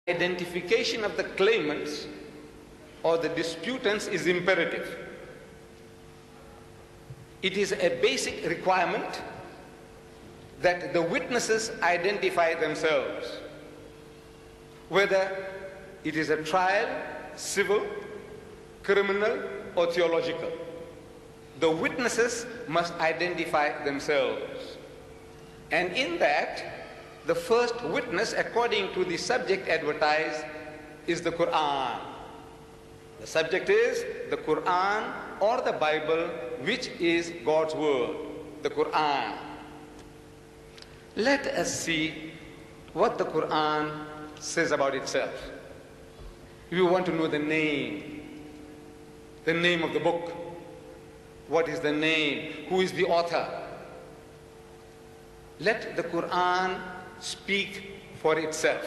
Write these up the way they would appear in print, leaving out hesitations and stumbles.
Identification of the claimants or the disputants is imperative. It is a basic requirement that the witnesses identify themselves, whether it is a trial, civil, criminal, or theological. The witnesses must identify themselves. And in that, the first witness, according to the subject advertised, is the Quran. The subject is the Quran or the Bible, which is God's word, the Quran. Let us see what the Quran says about itself. We want to know the name of the book. What is the name? Who is the author? Let the Quran speak for itself.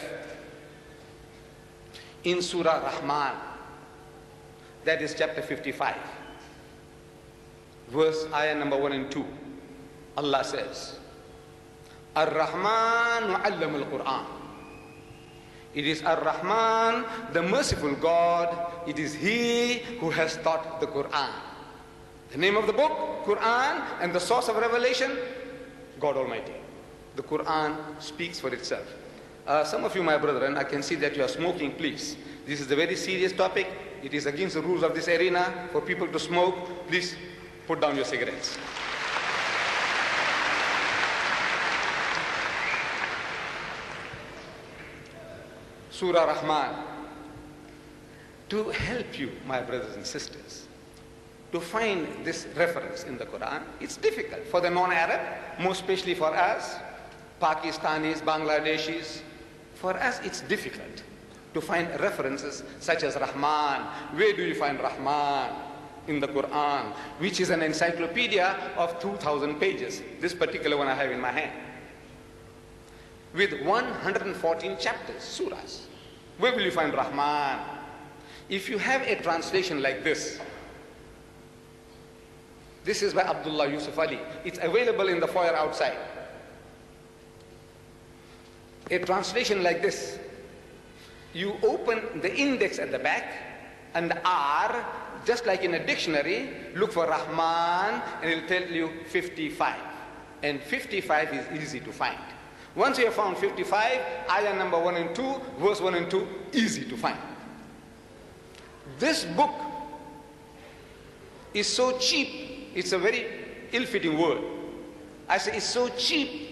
In Surah Rahman, that is chapter 55, verse ayah number 1 and 2, Allah says, Ar-Rahman Allama al-Quran. It is Ar-Rahman, the merciful God. It is He who has taught the Quran. The name of the book, Quran, and the source of revelation, God Almighty. The Quran speaks for itself. Some of you, my brethren, I can see that you are smoking, please. This is a very serious topic. It is against the rules of this arena for people to smoke. Please put down your cigarettes. Surah Rahman. To help you, my brothers and sisters, to find this reference in the Quran, it's difficult for the non-Arab, most especially for us, Pakistanis, Bangladeshis. For us, it's difficult to find references such as Rahman. Where do you find Rahman? In the Quran, which is an encyclopedia of 2,000 pages. This particular one I have in my hand. With 114 chapters, surahs. Where will you find Rahman? If you have a translation like this, this is by Abdullah Yusuf Ali. It's available in the foyer outside. A translation like this, you open the index at the back and R, just like in a dictionary, look for Rahman and it'll tell you 55. And 55 is easy to find. Once you have found 55, ayah number 1 and 2, verse 1 and 2, easy to find. This book is so cheap, it's a very ill-fitting word. I say it's so cheap.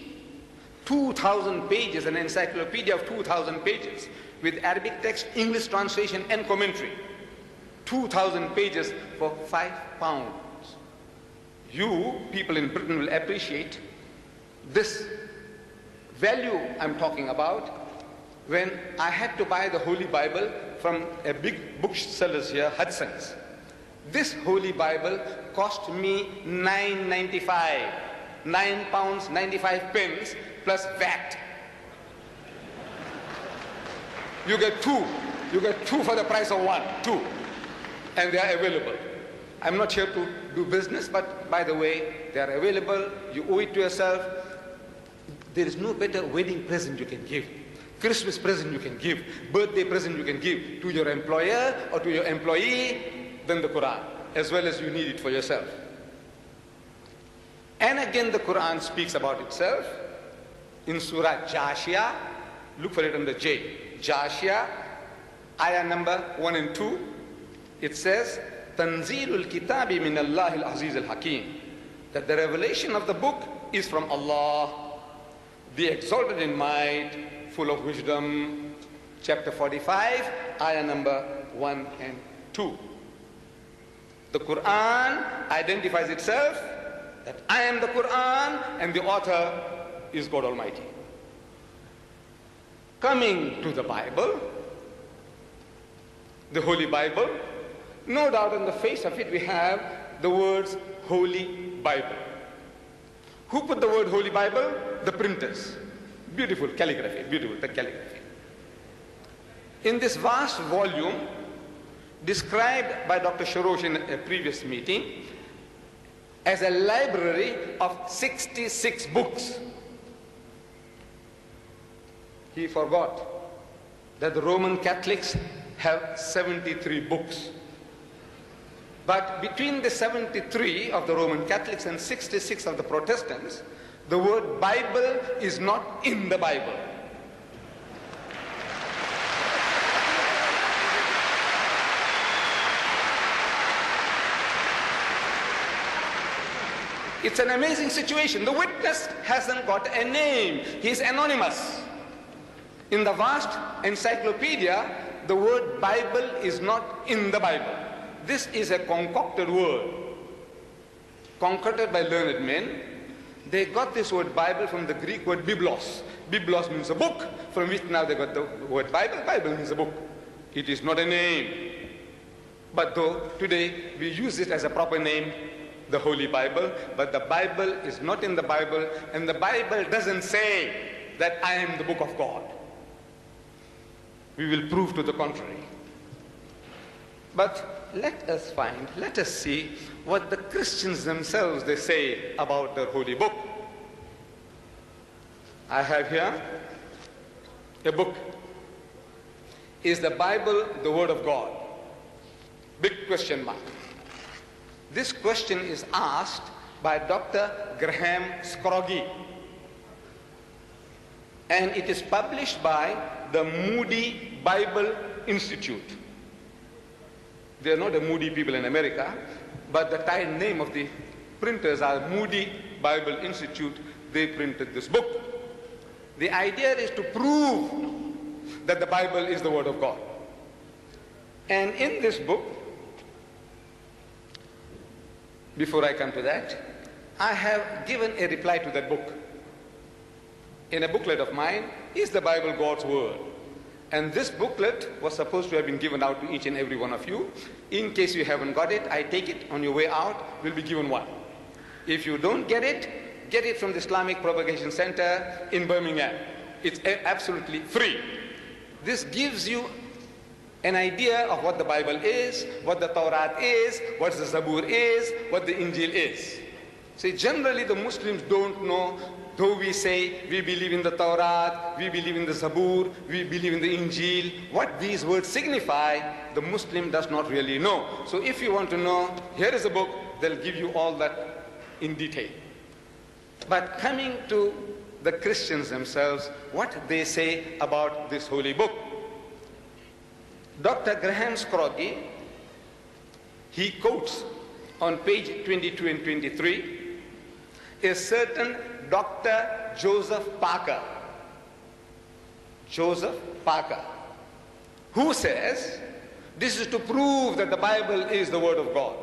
2,000 pages, an encyclopedia of 2,000 pages with Arabic text, English translation and commentary. 2,000 pages for £5. You people in Britain will appreciate this value I'm talking about when I had to buy the Holy Bible from a big booksellers here, Hudson's. This Holy Bible cost me £9.95, £9.95 plus VAT. You get two for the price of one, two. And they are available. I'm not here to do business, but by the way, they are available. You owe it to yourself. There is no better wedding present you can give, Christmas present you can give, birthday present you can give to your employer or to your employee than the Quran, as well as you need it for yourself. And again, the Quran speaks about itself in Surah Jashia. Look for it under J. Jashia, ayah number 1 and 2. It says, Tanzilul Kitabi min Allahil Aziz al-Hakim. That the revelation of the book is from Allah, the exalted in might, full of wisdom. Chapter 45, ayah number 1 and 2. The Quran identifies itself that I am the Quran and the author is God Almighty. Coming to the Bible, the Holy Bible, no doubt on the face of it we have the words Holy Bible. Who put the word Holy Bible? The printers. Beautiful calligraphy, beautiful calligraphy. In this vast volume, described by Dr. Sharosh in a previous meeting as a library of 66 books, he forgot that the Roman Catholics have 73 books. But between the 73 of the Roman Catholics and 66 of the Protestants, the word Bible is not in the Bible. It's an amazing situation. The witness hasn't got a name. He's anonymous. In the vast encyclopedia, the word Bible is not in the Bible. This is a concocted word, concocted by learned men. They got this word Bible from the Greek word biblos. Biblos means a book, from which now they got the word Bible. Bible means a book. It is not a name. But though today we use it as a proper name, the Holy Bible, but the Bible is not in the Bible, and the Bible doesn't say that I am the book of God. We will prove to the contrary. But let us see what the Christians themselves they say about their holy book. I have here a book. Is the Bible the Word of God? Big question mark. This question is asked by Dr. Graham Scroggie, and it is published by the Moody Bible Institute. They are not the Moody people in America, but the name of the printers are Moody Bible Institute. They printed this book. The idea is to prove that the Bible is the Word of God. And in this book, before I come to that, I have given a reply to that book. In a booklet of mine, is the Bible God's Word? And this booklet was supposed to have been given out to each and every one of you. In case you haven't got it, I take it on your way out, will be given one. If you don't get it from the Islamic Propagation Center in Birmingham. It's absolutely free. This gives you an idea of what the Bible is, what the Torah is, what the Zabur is, what the Injil is. See, generally the Muslims don't know, though we say we believe in the Torah, we believe in the Zabur, we believe in the Injil, what these words signify, the Muslim does not really know. So if you want to know, here is a book, they'll give you all that in detail. But coming to the Christians themselves, what they say about this holy book. Dr. Graham Scroggie, he quotes on page 22 and 23 a certain Dr. Joseph Parker. Joseph Parker, who says this is to prove that the Bible is the Word of God.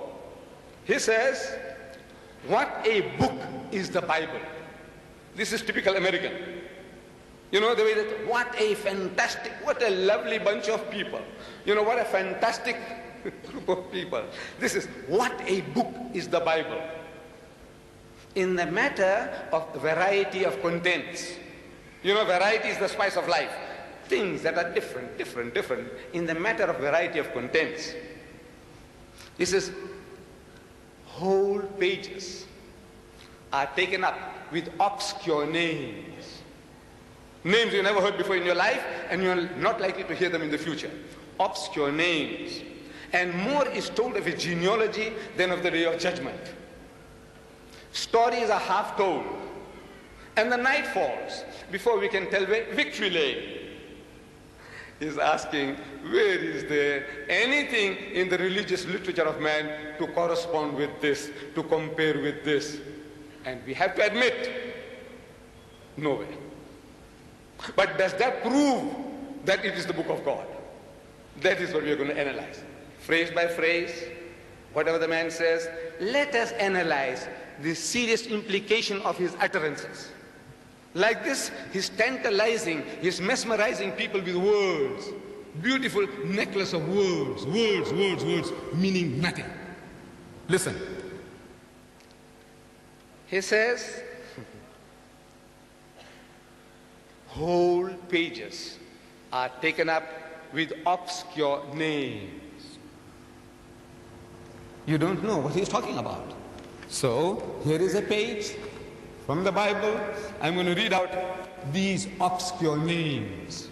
He says, what a book is the Bible. This is typical American. You know, the way that, what a fantastic, what a lovely bunch of people. You know, what a fantastic group of people. This is, what a book is the Bible. In the matter of variety of contents. You know, variety is the spice of life. Things that are different. In the matter of variety of contents. He says, whole pages are taken up with obscure names. Names you never heard before in your life, and you're not likely to hear them in the future. Obscure names. And more is told of his genealogy than of the day of judgment. Stories are half told. And the night falls before we can tell where victory lay. He's asking, where is there anything in the religious literature of man to correspond with this, to compare with this? And we have to admit, nowhere. But does that prove that it is the book of God? That is what we are going to analyze. Phrase by phrase, whatever the man says, let us analyze the serious implication of his utterances. Like this, he's tantalizing, he's mesmerizing people with words. Beautiful necklace of words, words, meaning nothing. Listen. He says, whole pages are taken up with obscure names. You don't know what he's talking about. So, here is a page from the Bible. I'm going to read out these obscure names.